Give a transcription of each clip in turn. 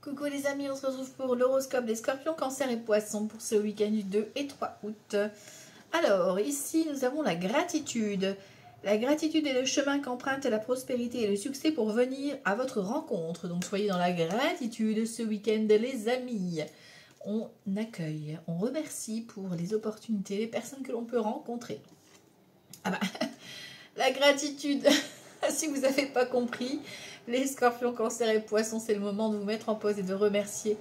Coucou les amis, on se retrouve pour l'horoscope des scorpions, cancer et poissons pour ce week-end du 2 et 3 août. Alors, ici, nous avons la gratitude. La gratitude est le chemin qu'emprunte la prospérité et le succès pour venir à votre rencontre. Donc, soyez dans la gratitude ce week-end, les amis. On accueille, on remercie pour les opportunités, les personnes que l'on peut rencontrer. Ah bah, la gratitude, si vous n'avez pas compris, les scorpions, cancer et poissons, c'est le moment de vous mettre en pause et de remercier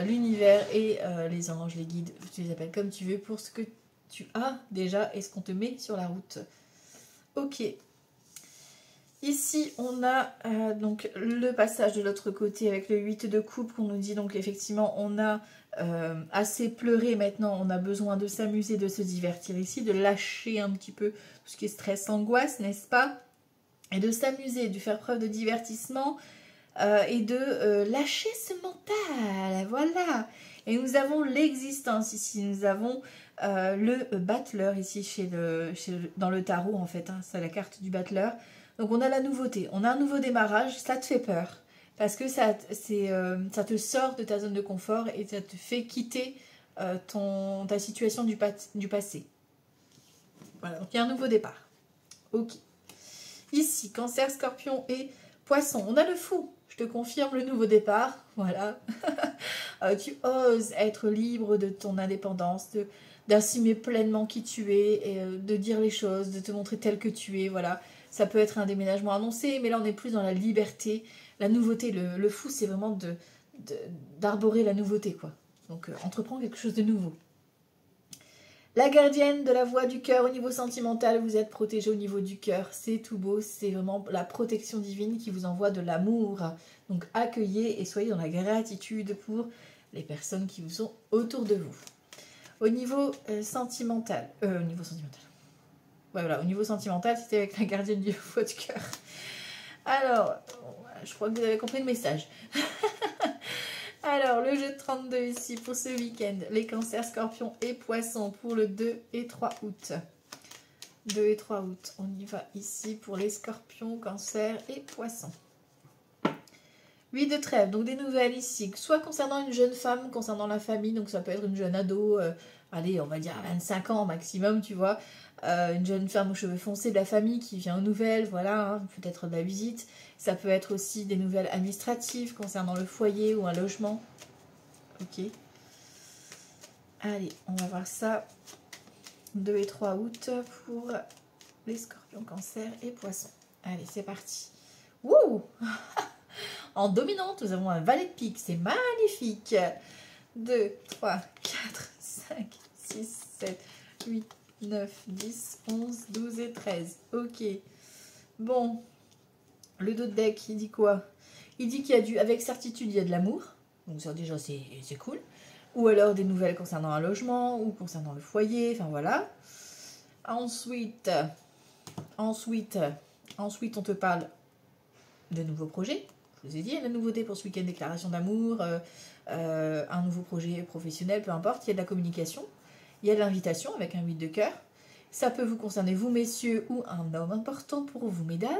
l'univers et les anges, les guides, tu les appelles comme tu veux, pour ce que tu as déjà et ce qu'on te met sur la route. Ok. Ici, on a donc le passage de l'autre côté avec le 8 de coupe qu'on nous dit. Donc effectivement, on a assez pleuré maintenant. On a besoin de s'amuser, de se divertir ici, de lâcher un petit peu tout ce qui est stress, angoisse, n'est-ce pas? Et de s'amuser, de faire preuve de divertissement et de lâcher ce mental. Voilà. Et nous avons l'existence ici. Nous avons le battleur ici dans le tarot en fait. Hein, c'est la carte du battleur. Donc on a la nouveauté. On a un nouveau démarrage. Ça te fait peur. Parce que ça te sort de ta zone de confort et ça te fait quitter ta situation du passé. Voilà. Donc il y a un nouveau départ. Ok. Ici, cancer, scorpion et poisson. On a le fou. Je te confirme le nouveau départ. Voilà. Tu oses être libre de ton indépendance, d'assumer pleinement qui tu es, et, de dire les choses, de te montrer tel que tu es. Voilà. Ça peut être un déménagement annoncé, mais là, on est plus dans la liberté, la nouveauté. Le fou, c'est vraiment d'arborer la nouveauté, quoi. Donc, entreprends quelque chose de nouveau. La gardienne de la voix du cœur au niveau sentimental, vous êtes protégé au niveau du cœur, c'est tout beau, c'est vraiment la protection divine qui vous envoie de l'amour. Donc accueillez et soyez dans la gratitude pour les personnes qui vous sont autour de vous. Au niveau sentimental, ouais, voilà, au niveau sentimental, c'était avec la gardienne de la voix du cœur. Alors, je crois que vous avez compris le message. Alors, le jeu de 32 ici pour ce week-end. Les cancers, scorpions et poissons pour le 2 et 3 août. 2 et 3 août. On y va ici pour les scorpions, cancers et poissons. 8 de trèfle. Donc, des nouvelles ici. Soit concernant une jeune femme, concernant la famille. Donc, ça peut être une jeune ado. Allez, on va dire à 25 ans maximum, tu vois. Une jeune femme aux cheveux foncés de la famille qui vient aux nouvelles. Voilà, hein, peut-être de la visite. Ça peut être aussi des nouvelles administratives concernant le foyer ou un logement. Ok. Allez, on va voir ça. 2 et 3 août pour les scorpions, cancer et poissons. Allez, c'est parti. Wouh. En dominante, nous avons un valet de pique. C'est magnifique. 2, 3, 4, 5, 6, 7, 8, 9, 10, 11, 12 et 13. Ok. Bon. Le dos de deck, il dit quoi? Il dit qu'il y a avec certitude, il y a de l'amour. Donc ça déjà, c'est cool. Ou alors des nouvelles concernant un logement ou concernant le foyer. Enfin voilà. Ensuite, on te parle de nouveaux projets. Je vous ai dit, il y a la nouveauté pour ce week-end, déclaration d'amour, un nouveau projet professionnel, peu importe. Il y a de la communication. Il y a de l'invitation avec un 8 de cœur. Ça peut vous concerner, vous messieurs, ou un homme important pour vous, mesdames.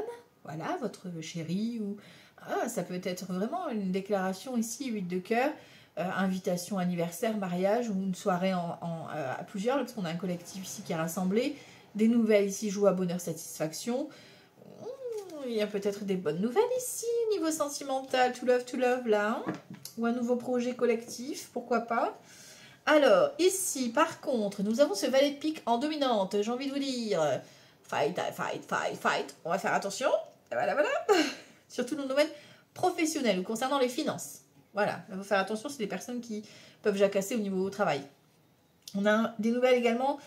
Voilà, votre chéri ou... Ah, ça peut être vraiment une déclaration ici, 8 de cœur, invitation, anniversaire, mariage ou une soirée à plusieurs, parce qu'on a un collectif ici qui est rassemblé. Des nouvelles ici, joie, bonheur, satisfaction. Il y a peut-être des bonnes nouvelles ici, niveau sentimental, to love, là. Hein, ou un nouveau projet collectif, pourquoi pas. Alors, ici, par contre, nous avons ce valet de pique en dominante. J'ai envie de vous dire, fight. On va faire attention. Voilà. Surtout dans le domaine professionnel ou concernant les finances. Voilà, il faut faire attention, c'est des personnes qui peuvent jacasser au niveau travail. On a des nouvelles également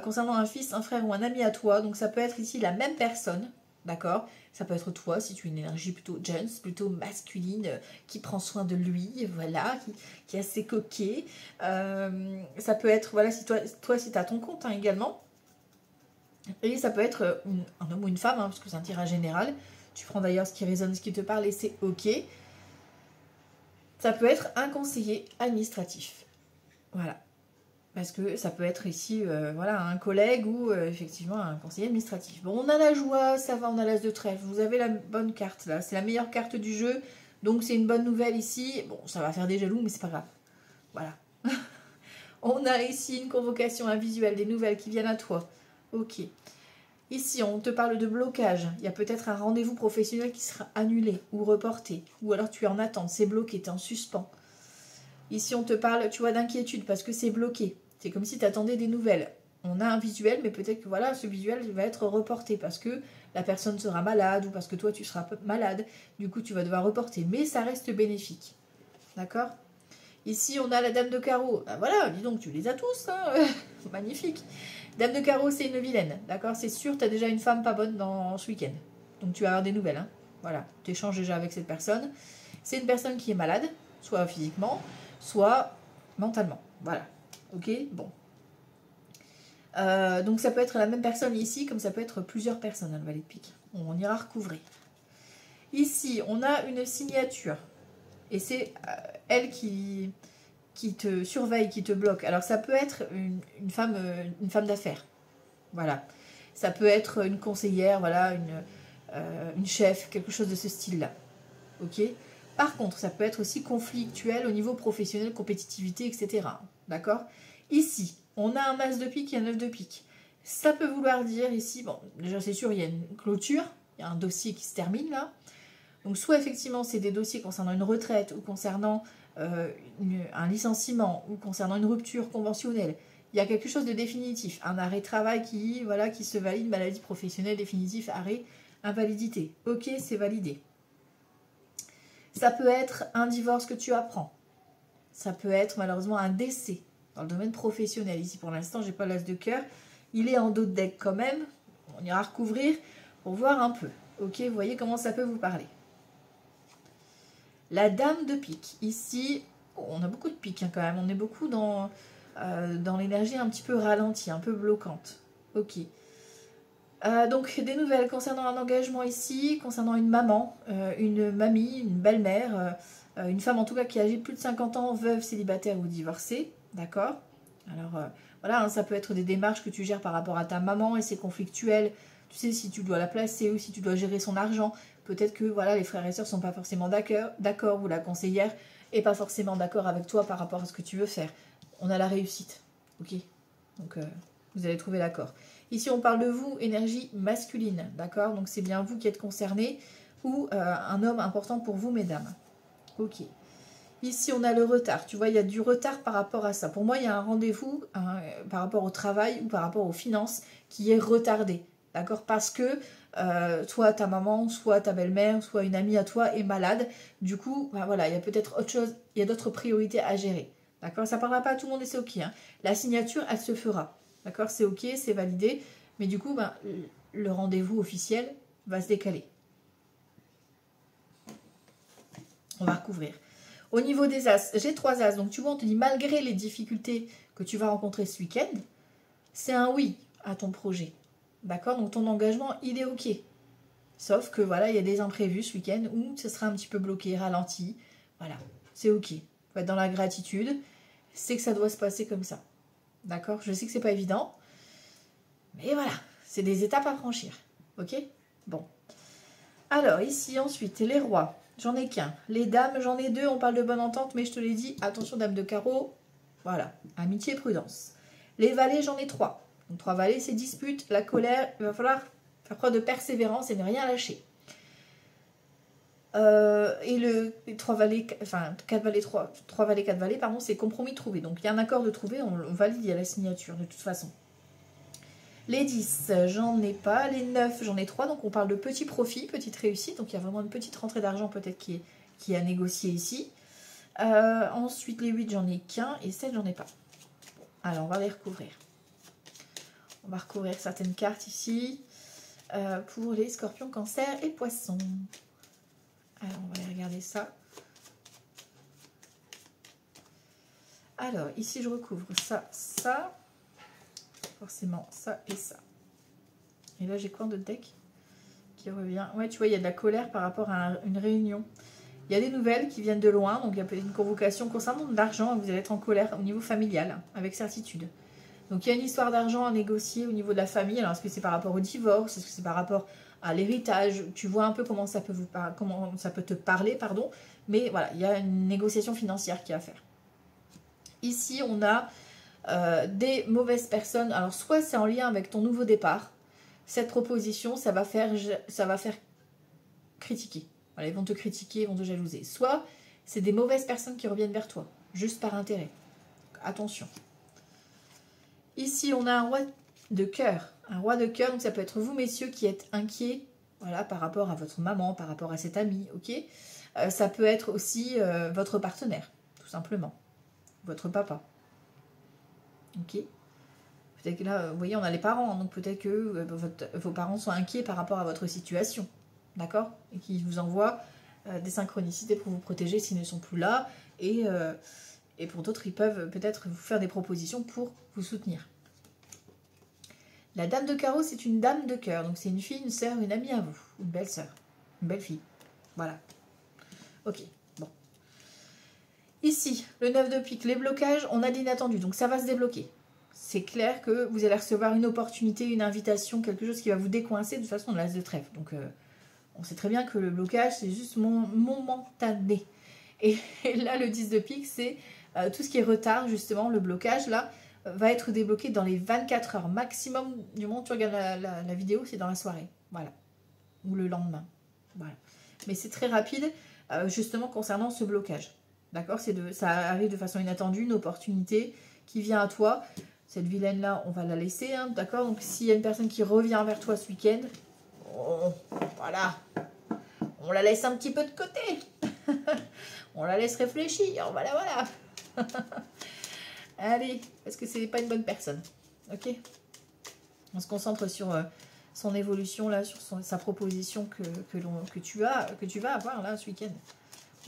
concernant un fils, un frère ou un ami à toi. Donc ça peut être ici la même personne, d'accord? Ça peut être toi si tu as une énergie plutôt jeune, plutôt masculine, qui prend soin de lui, voilà, qui est assez coquet. Ça peut être, voilà, si toi si tu as ton compte hein, également. Et ça peut être un homme ou une femme, hein, parce que c'est un tirage général. Tu prends d'ailleurs ce qui résonne, ce qui te parle et c'est ok. Ça peut être un conseiller administratif. Voilà. Parce que ça peut être ici, voilà, un collègue ou effectivement un conseiller administratif. Bon, on a la joie, ça va, on a l'as de trèfle. Vous avez la bonne carte là. C'est la meilleure carte du jeu. Donc c'est une bonne nouvelle ici. Bon, ça va faire des jaloux, mais c'est pas grave. Voilà. On a ici une convocation, un visuel, des nouvelles qui viennent à toi. Ok. Ici, on te parle de blocage. Il y a peut-être un rendez-vous professionnel qui sera annulé ou reporté. Ou alors tu es en attente, c'est bloqué, tu es en suspens. Ici, on te parle, tu vois, d'inquiétude parce que c'est bloqué. C'est comme si tu attendais des nouvelles. On a un visuel, mais peut-être que voilà, ce visuel va être reporté parce que la personne sera malade ou parce que toi, tu seras malade. Du coup, tu vas devoir reporter. Mais ça reste bénéfique. D'accord ? Ici, on a la dame de carreau. Ben voilà, dis donc, tu les as tous. Hein. Magnifique. Dame de carreau, c'est une vilaine. D'accord ? C'est sûr, tu as déjà une femme pas bonne dans ce week-end. Donc, tu vas avoir des nouvelles. Hein. Voilà, tu échanges déjà avec cette personne. C'est une personne qui est malade, soit physiquement, soit mentalement. Voilà. Ok ? Bon. Donc, ça peut être la même personne ici, comme ça peut être plusieurs personnes, le valet de pique. On ira recouvrer. Ici, on a une signature. Et c'est elle qui te surveille, qui te bloque. Alors ça peut être une femme d'affaires. Voilà. Ça peut être une conseillère, voilà, une chef, quelque chose de ce style-là. Ok ? Par contre, ça peut être aussi conflictuel au niveau professionnel, compétitivité, etc. D'accord ? Ici, on a un as de pique et un 9 de pique. Ça peut vouloir dire ici, bon, déjà c'est sûr, il y a une clôture, il y a un dossier qui se termine là. Donc soit effectivement c'est des dossiers concernant une retraite ou concernant un licenciement ou concernant une rupture conventionnelle. Il y a quelque chose de définitif, un arrêt de travail qui se valide, maladie professionnelle définitif, arrêt, invalidité. Ok, c'est validé. Ça peut être un divorce que tu apprends. Ça peut être malheureusement un décès dans le domaine professionnel. Ici pour l'instant j'ai pas l'as de cœur. Il est en dos de deck quand même. On ira recouvrir pour voir un peu. Ok, vous voyez comment ça peut vous parler. La dame de pique. Ici, on a beaucoup de piques hein, quand même. On est beaucoup dans l'énergie un petit peu ralentie, un peu bloquante. Ok. Donc, des nouvelles concernant un engagement ici, concernant une maman, une mamie, une belle-mère, une femme en tout cas qui a âgée de plus de 50 ans, veuve, célibataire ou divorcée. D'accord ? Alors, voilà, hein, ça peut être des démarches que tu gères par rapport à ta maman et c'est conflictuel. Tu sais si tu dois la placer ou si tu dois gérer son argent. Peut-être que voilà, les frères et sœurs ne sont pas forcément d'accord ou la conseillère n'est pas forcément d'accord avec toi par rapport à ce que tu veux faire. On a la réussite. Ok ? Donc, vous allez trouver l'accord. Ici, on parle de vous, énergie masculine. D'accord ? Donc, c'est bien vous qui êtes concerné ou un homme important pour vous, mesdames. Ok. Ici, on a le retard. Tu vois, il y a du retard par rapport à ça. Pour moi, il y a un rendez-vous par rapport au travail ou par rapport aux finances qui est retardé. D'accord ? Parce que soit ta maman, soit ta belle-mère, soit une amie à toi est malade. Du coup, ben voilà, il y a peut-être autre chose, il y a d'autres priorités à gérer. D'accord ? Ça ne parlera pas à tout le monde et c'est ok. Hein. La signature, elle se fera. D'accord ? C'est ok, c'est validé. Mais du coup, ben, le rendez-vous officiel va se décaler. On va recouvrir. Au niveau des as, j'ai 3 as. Donc tu vois, on te dit malgré les difficultés que tu vas rencontrer ce week-end, c'est un oui à ton projet. D'accord ? Donc ton engagement, il est ok. Sauf que voilà, il y a des imprévus ce week-end où ce sera un petit peu bloqué, ralenti. Voilà, c'est ok. Il faut être dans la gratitude. C'est que ça doit se passer comme ça. D'accord ? Je sais que c'est pas évident. Mais voilà, c'est des étapes à franchir. Ok ? Bon. Alors ici ensuite, les rois. J'en ai qu'un. Les dames, j'en ai 2. On parle de bonne entente, mais je te l'ai dit, attention, dame de carreau. Voilà, amitié, prudence. Les valets, j'en ai 3. Donc 3 valets, c'est dispute, la colère. Il va falloir faire preuve de persévérance et ne rien lâcher. Et les 3 valets, enfin 4 valets, 3 valets, 4 valets, pardon, c'est compromis trouvé. Donc il y a un accord de trouvé, on valide, il y a la signature de toute façon. Les 10, j'en ai pas. Les 9, j'en ai 3. Donc on parle de petit profit, petite réussite. Donc il y a vraiment une petite rentrée d'argent peut-être qui est à négocier ici. Ensuite, les 8, j'en ai qu'un. Et 7, j'en ai pas. Bon, alors on va les recouvrir. On va recouvrir certaines cartes ici. Pour les scorpions, cancer et poissons. Alors on va aller regarder ça. Alors ici je recouvre ça, ça. Forcément ça et ça. Et là j'ai quoi de deck qui revient? Ouais, tu vois, il y a de la colère par rapport à une réunion. Il y a des nouvelles qui viennent de loin, donc il y a peut-être une convocation concernant de l'argent. Vous allez être en colère au niveau familial, avec certitude. Donc, il y a une histoire d'argent à négocier au niveau de la famille. Alors, est-ce que c'est par rapport au divorce? Est-ce que c'est par rapport à l'héritage? Tu vois un peu comment ça peut comment ça peut te parler, pardon. Mais voilà, il y a une négociation financière qui est à faire. Ici, on a des mauvaises personnes. Alors, soit c'est en lien avec ton nouveau départ. Cette proposition, ça va faire critiquer. Voilà, ils vont te critiquer, ils vont te jalouser. Soit c'est des mauvaises personnes qui reviennent vers toi, juste par intérêt. Attention. Ici, on a un roi de cœur. Un roi de cœur, donc ça peut être vous, messieurs, qui êtes inquiets, voilà, par rapport à votre maman, par rapport à cet ami, ok. Ça peut être aussi votre partenaire, tout simplement. Votre papa. Ok. Peut-être que là, vous voyez, on a les parents, donc peut-être que vos parents sont inquiets par rapport à votre situation. D'accord? Et qu'ils vous envoient des synchronicités pour vous protéger s'ils ne sont plus là. Et pour d'autres, ils peuvent peut-être vous faire des propositions pour vous soutenir. La dame de carreau, c'est une dame de cœur. Donc c'est une fille, une sœur, une amie à vous. Une belle sœur. Une belle fille. Voilà. Ok, bon. Ici, le 9 de pique, les blocages, on a l'inattendu. Donc ça va se débloquer. C'est clair que vous allez recevoir une opportunité, une invitation, quelque chose qui va vous décoincer. De toute façon, l'as de trèfle. Donc on sait très bien que le blocage, c'est juste momentané. Et là, le 10 de pique, c'est tout ce qui est retard, justement. Le blocage, là, va être débloqué dans les 24 heures maximum. Du moment où tu regardes la vidéo, c'est dans la soirée. Voilà. Ou le lendemain. Voilà. Mais c'est très rapide, justement, concernant ce blocage. D'accord? Ça arrive de façon inattendue, une opportunité qui vient à toi. Cette vilaine-là, on va la laisser. Hein, d'accord? Donc, s'il y a une personne qui revient vers toi ce week-end, voilà. On la laisse un petit peu de côté. On la laisse réfléchir. Voilà, voilà. Allez, parce que c'est pas une bonne personne. Ok? On se concentre sur son évolution, là, sur sa proposition que tu vas avoir là ce week-end.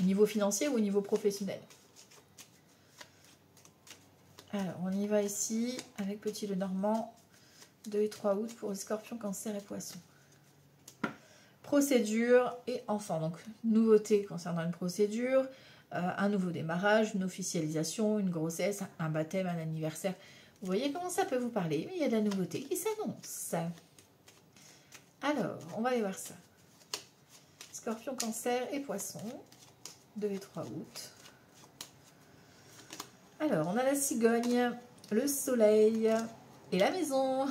Au niveau financier ou au niveau professionnel. Alors, on y va ici avec Petit le Normand. 2 et 3 août pour les scorpions, cancer et poissons. Procédure et enfant. Donc, nouveauté concernant une procédure, un nouveau démarrage, une officialisation, une grossesse, un baptême, un anniversaire. Vous voyez comment ça peut vous parler. Mais il y a de la nouveauté qui s'annonce. Alors, on va aller voir ça. Scorpion, cancer et poissons. 2 et 3 août. Alors, on a la cigogne, le soleil et la maison.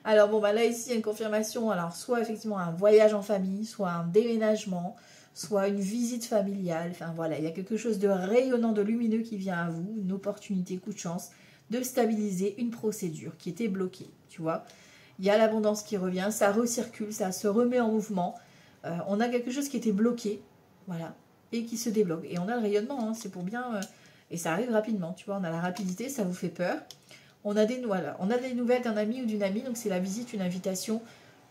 Alors, bon, bah là, ici, il y a une confirmation. Alors, soit effectivement un voyage en famille, soit un déménagement, soit une visite familiale. Enfin, voilà, il y a quelque chose de rayonnant, de lumineux qui vient à vous. Une opportunité, coup de chance, de stabiliser une procédure qui était bloquée, tu vois. Il y a l'abondance qui revient, ça recircule, ça se remet en mouvement. On a quelque chose qui était bloqué, voilà, et qui se débloque. Et on a le rayonnement, hein, c'est pour bien... et ça arrive rapidement, tu vois, on a la rapidité, ça vous fait peur. On a des nouvelles d'un ami ou d'une amie, donc c'est la visite, une invitation,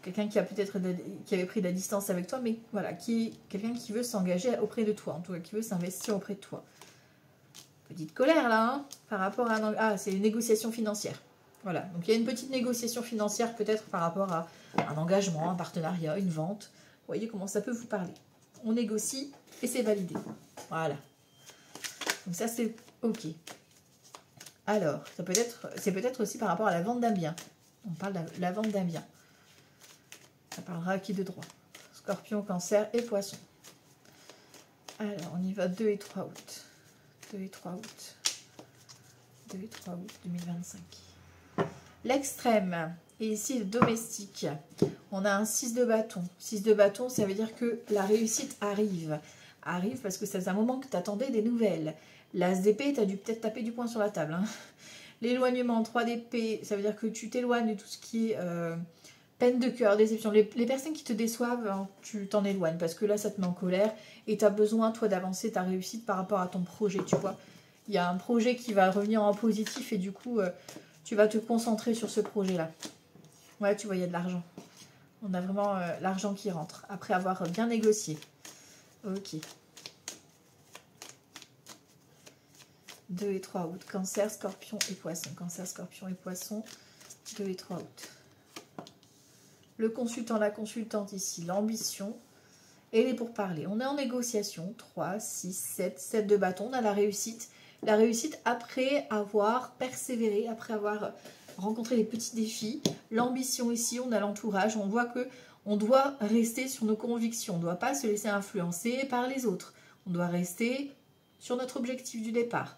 quelqu'un qui a peut-être qui avait pris de la distance avec toi, mais voilà, qui est quelqu'un qui veut s'engager auprès de toi, en tout cas qui veut s'investir auprès de toi. Petite colère là, hein, par rapport à... Ah, c'est une négociation financière. Voilà, donc il y a une petite négociation financière peut-être par rapport à un engagement, un partenariat, une vente. Vous voyez comment ça peut vous parler. On négocie et c'est validé. Voilà. Donc ça c'est ok. Alors, c'est peut-être aussi par rapport à la vente d'un bien. On parle de la vente d'un bien. Ça parlera acquis de droit. Scorpion, cancer et poisson. Alors, on y va 2 et 3 août. 2 et 3 août. 2 et 3 août 2025. L'extrême. Et ici, le domestique. On a un 6 de bâton. 6 de bâton, ça veut dire que la réussite arrive. Arrive parce que ça faisait un moment que tu attendais des nouvelles. L'as d'épée, tu as dû peut-être taper du poing sur la table. Hein. L'éloignement, 3 d'épée, ça veut dire que tu t'éloignes de tout ce qui est peine de cœur, déception. Les personnes qui te déçoivent, hein, tu t'en éloignes parce que là, ça te met en colère et tu as besoin, toi, d'avancer ta réussite par rapport à ton projet, tu vois. Il y a un projet qui va revenir en positif et du coup, tu vas te concentrer sur ce projet-là. Ouais, tu vois, il y a de l'argent. On a vraiment l'argent qui rentre après avoir bien négocié. Ok. 2 et 3 août. Cancer, scorpion et poisson. Cancer, scorpion et poisson. 2 et 3 août. Le consultant, la consultante ici, l'ambition et les pourparlers. On est en négociation. 3, 6, 7, 7 de bâton. On a la réussite. la réussite après avoir persévéré, après avoir rencontré les petits défis. L'ambition ici, on a l'entourage, on voit que on doit rester sur nos convictions, on ne doit pas se laisser influencer par les autres. On doit rester sur notre objectif du départ.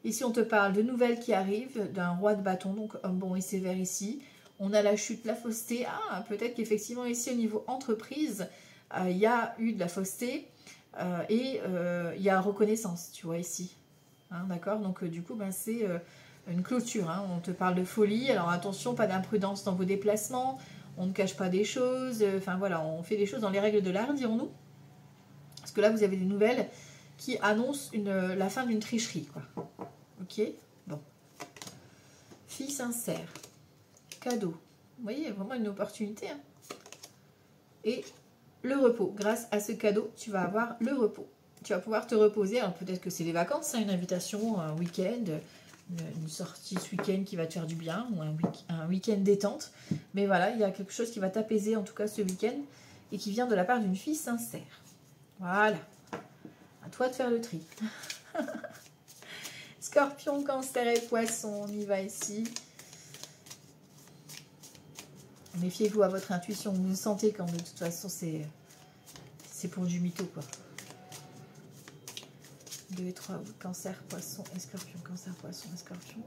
Ici, on te parle de nouvelles qui arrivent, d'un roi de bâton, donc homme bon et sévère ici. On a la chute, la fausseté. Ah, peut-être qu'effectivement ici, au niveau entreprise, il y a eu de la fausseté et il y a reconnaissance, tu vois, ici. Hein, d'accord? Donc, du coup, ben, c'est une clôture. Hein. On te parle de folie. Alors, attention, pas d'imprudence dans vos déplacements. On ne cache pas des choses. Enfin, voilà, on fait les choses dans les règles de l'art, dirons-nous. Parce que là, vous avez des nouvelles qui annonce la fin d'une tricherie, quoi. Ok, bon. Fille sincère, cadeau. Vous voyez, vraiment une opportunité. Hein. Et le repos. Grâce à ce cadeau, tu vas avoir le repos. Tu vas pouvoir te reposer. Alors peut-être que c'est les vacances, hein, une invitation, un week-end, une sortie ce week-end qui va te faire du bien, ou un week-end détente. Mais voilà, il y a quelque chose qui va t'apaiser, en tout cas ce week-end, et qui vient de la part d'une fille sincère. Voilà. À toi de faire le tri. Scorpion, Cancer et Poisson, on y va ici. Méfiez-vous à votre intuition. Vous sentez quand de toute façon c'est pour du mytho, quoi. 2 et 3 août, Cancer, Poisson et Scorpion. Cancer, Poisson et Scorpion.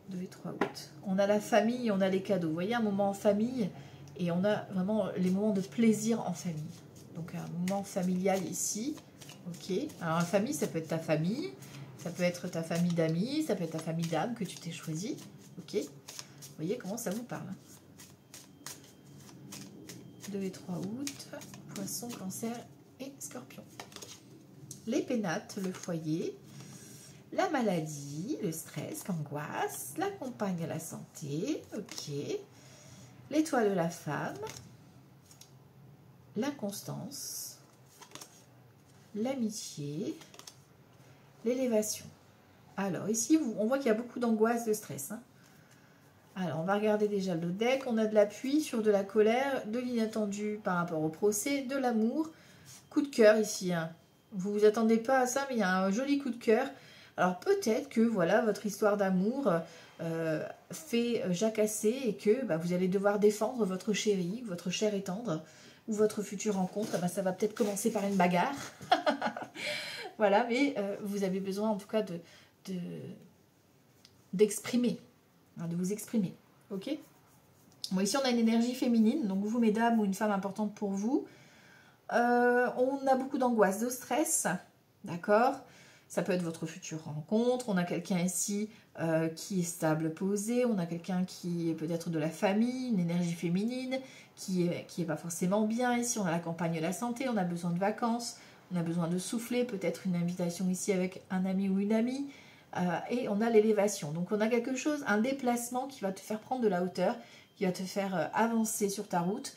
2 et 3 août. On a la famille, on a les cadeaux. Vous voyez, un moment en famille et on a vraiment les moments de plaisir en famille. Donc un moment familial ici. Ok. Alors la famille, ça peut être ta famille. Ça peut être ta famille d'amis, ça peut être ta famille d'âmes que tu t'es choisi. Ok. Vous voyez comment ça vous parle. 2 et 3 août, Poisson, Cancer et Scorpion. Les pénates, le foyer, la maladie, le stress, l'angoisse, la compagne, la santé. Ok. L'étoile de la femme, l'inconstance, l'amitié, l'élévation. Alors ici, on voit qu'il y a beaucoup d'angoisse, de stress. Hein. Alors on va regarder déjà le deck. On a de l'appui sur de la colère, de l'inattendu par rapport au procès, de l'amour. Coup de cœur ici. Hein. Vous ne vous attendez pas à ça, mais il y a un joli coup de cœur. Alors peut-être que voilà votre histoire d'amour fait jacasser et que vous allez devoir défendre votre chéri, votre cher et tendre, ou votre future rencontre. Ça va peut-être commencer par une bagarre. Voilà, mais vous avez besoin en tout cas d'exprimer, hein, de vous exprimer. Ok. Bon, ici on a une énergie féminine, donc vous mesdames ou une femme importante pour vous. On a beaucoup d'angoisse, de stress, d'accord. Ça peut être votre future rencontre. On a quelqu'un ici qui est stable, posé. On a quelqu'un qui est peut-être de la famille, une énergie féminine qui est pas forcément bien. Ici, on a la campagne, la santé. On a besoin de vacances. On a besoin de souffler. Peut-être une invitation ici avec un ami ou une amie. Et on a l'élévation. Donc, on a quelque chose, un déplacement qui va te faire prendre de la hauteur, qui va te faire avancer sur ta route.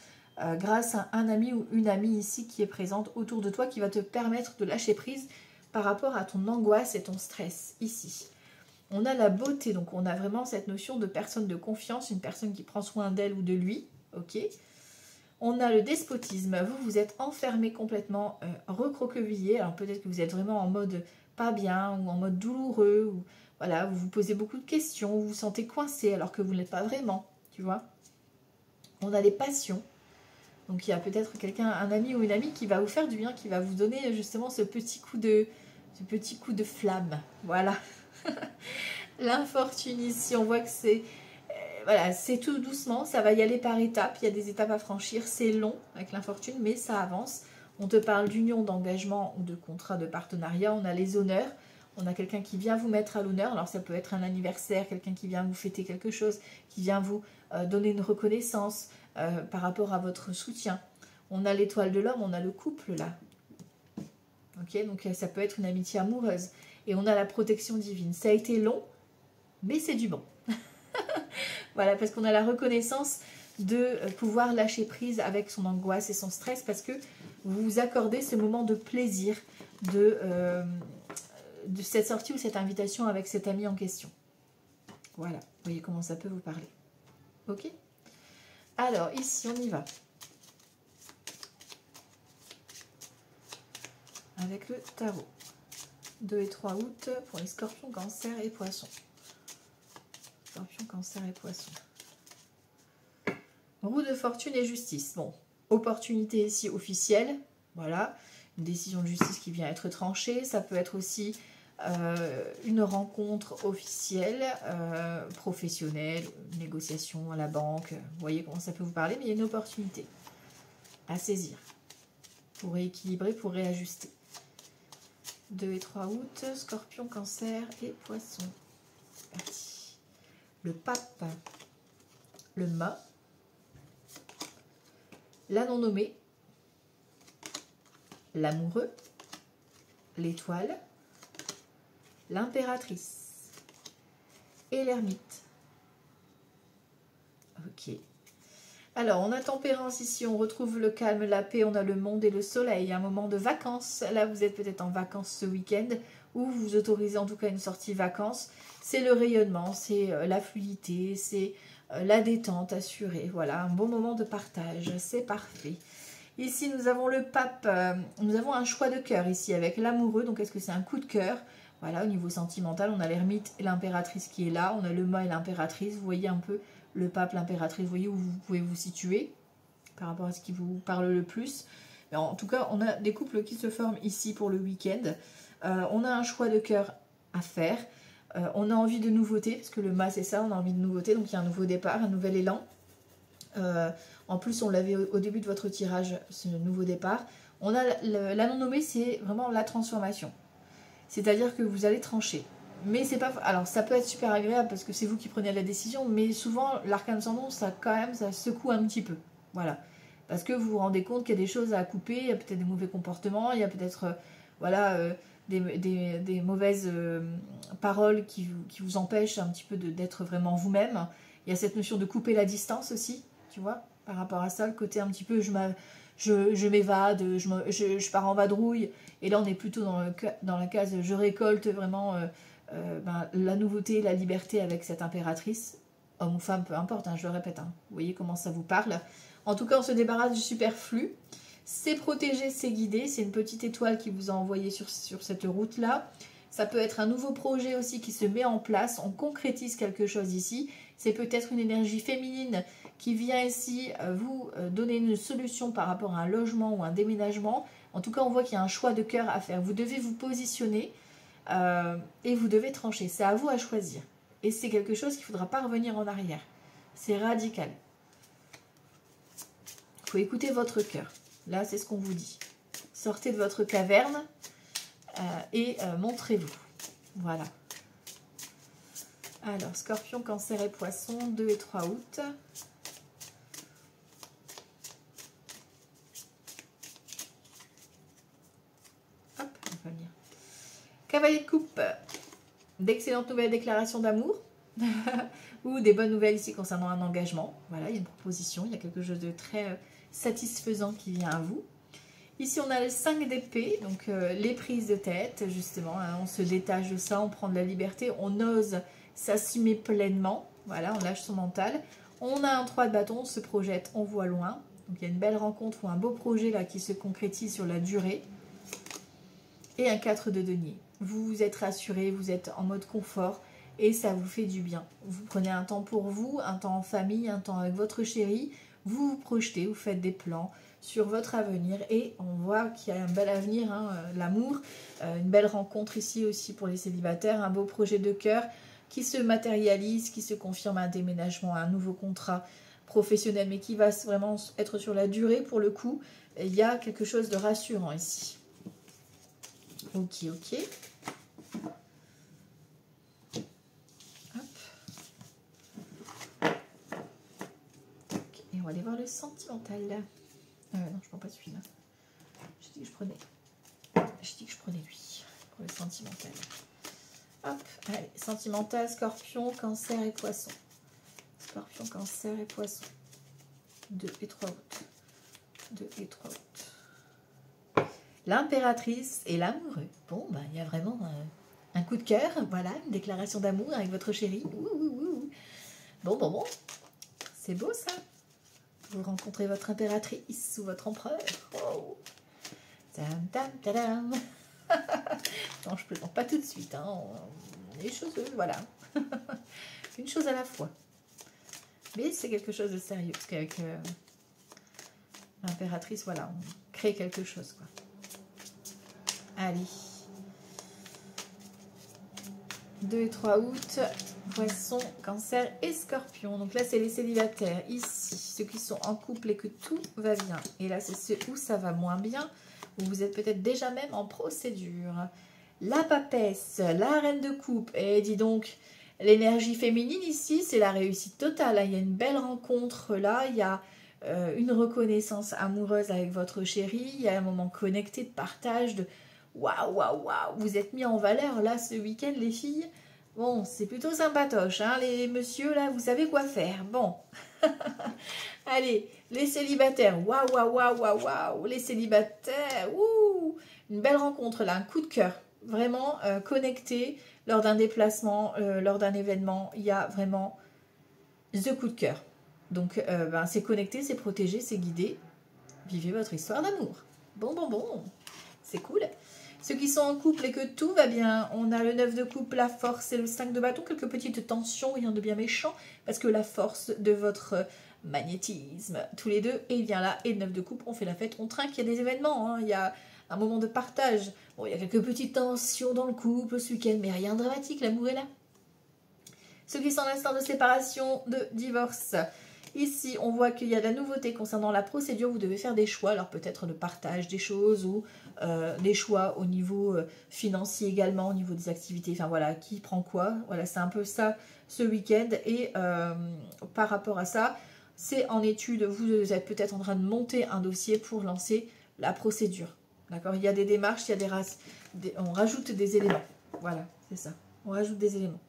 Grâce à un ami ou une amie ici qui est présente autour de toi, qui va te permettre de lâcher prise par rapport à ton angoisse et ton stress ici. On a la beauté, donc on a vraiment cette notion de personne de confiance, une personne qui prend soin d'elle ou de lui, ok. On a le despotisme, vous êtes enfermé complètement, recroquevillé, alors peut-être que vous êtes vraiment en mode pas bien ou en mode douloureux, ou voilà, vous vous posez beaucoup de questions, vous vous sentez coincé alors que vous ne l'êtes pas vraiment, tu vois. On a les passions. Donc il y a peut-être quelqu'un, un ami ou une amie qui va vous faire du bien, qui va vous donner justement ce petit coup de flamme. Voilà. L'infortune ici, on voit que c'est voilà, c'est tout doucement, ça va y aller par étapes. Il y a des étapes à franchir, c'est long avec l'infortune, mais ça avance. On te parle d'union, d'engagement ou de contrat de partenariat. On a les honneurs. On a quelqu'un qui vient vous mettre à l'honneur. Alors ça peut être un anniversaire, quelqu'un qui vient vous fêter quelque chose, qui vient vous donner une reconnaissance par rapport à votre soutien. On a l'étoile de l'homme, on a le couple là. Ok, donc ça peut être une amitié amoureuse. Et on a la protection divine. Ça a été long, mais c'est du bon. Voilà, parce qu'on a la reconnaissance de pouvoir lâcher prise avec son angoisse et son stress, parce que vous vous accordez ce moment de plaisir de cette sortie ou cette invitation avec cet ami en question. Voilà, vous voyez comment ça peut vous parler. Ok? Alors, ici, on y va. Avec le tarot. 2 et 3 août pour les scorpions, cancer et poissons. Scorpion, cancer et poissons. Roue de fortune et justice. Bon, opportunité ici officielle. Voilà, une décision de justice qui vient être tranchée. Ça peut être aussi une rencontre officielle, professionnelle, négociation à la banque. Vous voyez comment ça peut vous parler, mais il y a une opportunité à saisir pour rééquilibrer, pour réajuster. 2 et 3 août, scorpion, cancer et poisson. C'est parti. Le pape, le mât, la non-nommée, l'amoureux, l'étoile, l'impératrice et l'ermite. Ok. Alors, on a tempérance ici, on retrouve le calme, la paix, on a le monde et le soleil. Un moment de vacances. Là, vous êtes peut-être en vacances ce week-end ou vous autorisez en tout cas une sortie vacances. C'est le rayonnement, c'est la fluidité, c'est la détente assurée. Voilà, un bon moment de partage. C'est parfait. Ici, nous avons le pape. Nous avons un choix de cœur ici avec l'amoureux. Donc, est-ce que c'est un coup de cœur? Voilà, au niveau sentimental, on a l'ermite et l'impératrice qui est là. On a le mât et l'impératrice. Vous voyez un peu le pape, l'impératrice. Vous voyez où vous pouvez vous situer par rapport à ce qui vous parle le plus. Mais en tout cas, on a des couples qui se forment ici pour le week-end. On a un choix de cœur à faire. On a envie de nouveauté, parce que le mât, c'est ça, on a envie de nouveauté. Donc, il y a un nouveau départ, un nouvel élan. En plus, on l'avait au début de votre tirage, ce nouveau départ. On a la non-nommée, c'est vraiment la transformation. C'est-à-dire que vous allez trancher. Mais c'est pas. Alors, ça peut être super agréable parce que c'est vous qui prenez la décision, mais souvent, l'arcane sans nom, ça quand même, ça secoue un petit peu. Voilà. Parce que vous vous rendez compte qu'il y a des choses à couper, il y a peut-être des mauvais comportements, il y a peut-être voilà, des mauvaises paroles qui vous empêchent un petit peu d'être vraiment vous-même. Il y a cette notion de couper la distance aussi, tu vois, par rapport à ça, le côté un petit peu je m'évade, je pars en vadrouille. Et là, on est plutôt dans la case je récolte vraiment la nouveauté, la liberté avec cette impératrice, homme ou femme, peu importe, hein, je le répète. Hein. Vous voyez comment ça vous parle. En tout cas, on se débarrasse du superflu. C'est protégé, c'est guidé. C'est une petite étoile qui vous a envoyé sur cette route-là. Ça peut être un nouveau projet aussi qui se met en place. On concrétise quelque chose ici. C'est peut-être une énergie féminine qui vient ici vous donner une solution par rapport à un logement ou un déménagement. En tout cas, on voit qu'il y a un choix de cœur à faire. Vous devez vous positionner et vous devez trancher. C'est à vous à choisir. Et c'est quelque chose qu'il ne faudra pas revenir en arrière. C'est radical. Il faut écouter votre cœur. Là, c'est ce qu'on vous dit. Sortez de votre caverne et montrez-vous. Voilà. Alors, scorpion, cancer et poisson, 2 et 3 août. Hop, on va venir. Cavalier de coupe. D'excellentes nouvelles déclarations d'amour. Ou des bonnes nouvelles ici concernant un engagement. Voilà, il y a une proposition, il y a quelque chose de très satisfaisant qui vient à vous. Ici, on a le 5 d'épée, donc les prises de tête, justement. Hein, on se détache de ça, on prend de la liberté, on ose s'assumer pleinement. Voilà, on lâche son mental. On a un 3 de bâton, on se projette, on voit loin. Donc, il y a une belle rencontre ou un beau projet là qui se concrétise sur la durée. Et un 4 de denier. Vous vous êtes rassuré, vous êtes en mode confort. Et ça vous fait du bien. Vous prenez un temps pour vous, un temps en famille, un temps avec votre chéri. Vous vous projetez, vous faites des plans sur votre avenir. Et on voit qu'il y a un bel avenir, hein, l'amour. Une belle rencontre ici aussi pour les célibataires. Un beau projet de cœur qui se matérialise, qui se confirme un déménagement, un nouveau contrat professionnel. Mais qui va vraiment être sur la durée pour le coup. Il y a quelque chose de rassurant ici. Ok, ok. Et on va aller voir le sentimental. Non, je prends pas celui-là. J'ai dit que je prenais lui pour le sentimental. Hop, allez, sentimental, scorpion, cancer et poisson. Scorpion, cancer et poisson. 2 et 3 août. 2 et 3 août. L'impératrice et l'amoureux. Bon, bah, il y a vraiment un coup de cœur. Voilà, une déclaration d'amour avec votre chéri. Bon. C'est beau ça. Vous rencontrez votre impératrice ou votre empereur. Oh. Tam, tam, tadam. Non, je plaisante pas tout de suite. Hein. Les choses, voilà. Une chose à la fois. Mais c'est quelque chose de sérieux. Parce qu'avec l'impératrice, voilà, on crée quelque chose, quoi. Allez. 2 et 3 août. Poisson, cancer et scorpion. Donc là, c'est les célibataires. Ici, ceux qui sont en couple et que tout va bien. Et là, c'est ceux où ça va moins bien. Où vous êtes peut-être déjà même en procédure. La papesse, la reine de coupe. Et dis donc, l'énergie féminine ici, c'est la réussite totale. Il y a une belle rencontre là. Il y a une reconnaissance amoureuse avec votre chéri. Il y a un moment connecté de partage, de waouh, waouh, waouh. Vous êtes mis en valeur là ce week-end, les filles. Bon, c'est plutôt sympatoche, hein, les messieurs, là, vous savez quoi faire. Bon. Allez, les célibataires. Waouh, waouh, waouh, waouh, waouh. Les célibataires. Ouh. Une belle rencontre, là, un coup de cœur. Vraiment connecté lors d'un déplacement, lors d'un événement. Il y a vraiment the coup de cœur. Donc, c'est connecté, c'est protégé, c'est guidé. Vivez votre histoire d'amour. Bon, bon, bon. C'est cool. Ceux qui sont en couple et que tout va bien, on a le 9 de coupe, la force et le 5 de bâton. Quelques petites tensions, rien de bien méchant, parce que la force de votre magnétisme, tous les deux, et il vient là. Et le 9 de coupe, on fait la fête, on trinque, il y a des événements, hein, il y a un moment de partage. Bon, il y a quelques petites tensions dans le couple ce week-end, mais rien de dramatique, l'amour est là. Ceux qui sont en instant de séparation, de divorce. Ici, on voit qu'il y a de la nouveauté concernant la procédure. Vous devez faire des choix, alors peut-être le partage des choses ou des choix au niveau financier également, au niveau des activités. Enfin voilà, qui prend quoi. Voilà, c'est un peu ça ce week-end. Et par rapport à ça, c'est en étude. Vous êtes peut-être en train de monter un dossier pour lancer la procédure. D'accord? Il y a des démarches, il y a des races. On rajoute des éléments. Voilà, c'est ça. On rajoute des éléments.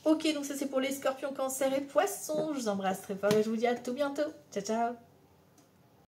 Ok, donc ça c'est pour les scorpions, cancer et poissons. Je vous embrasse très fort et je vous dis à tout bientôt. Ciao, ciao.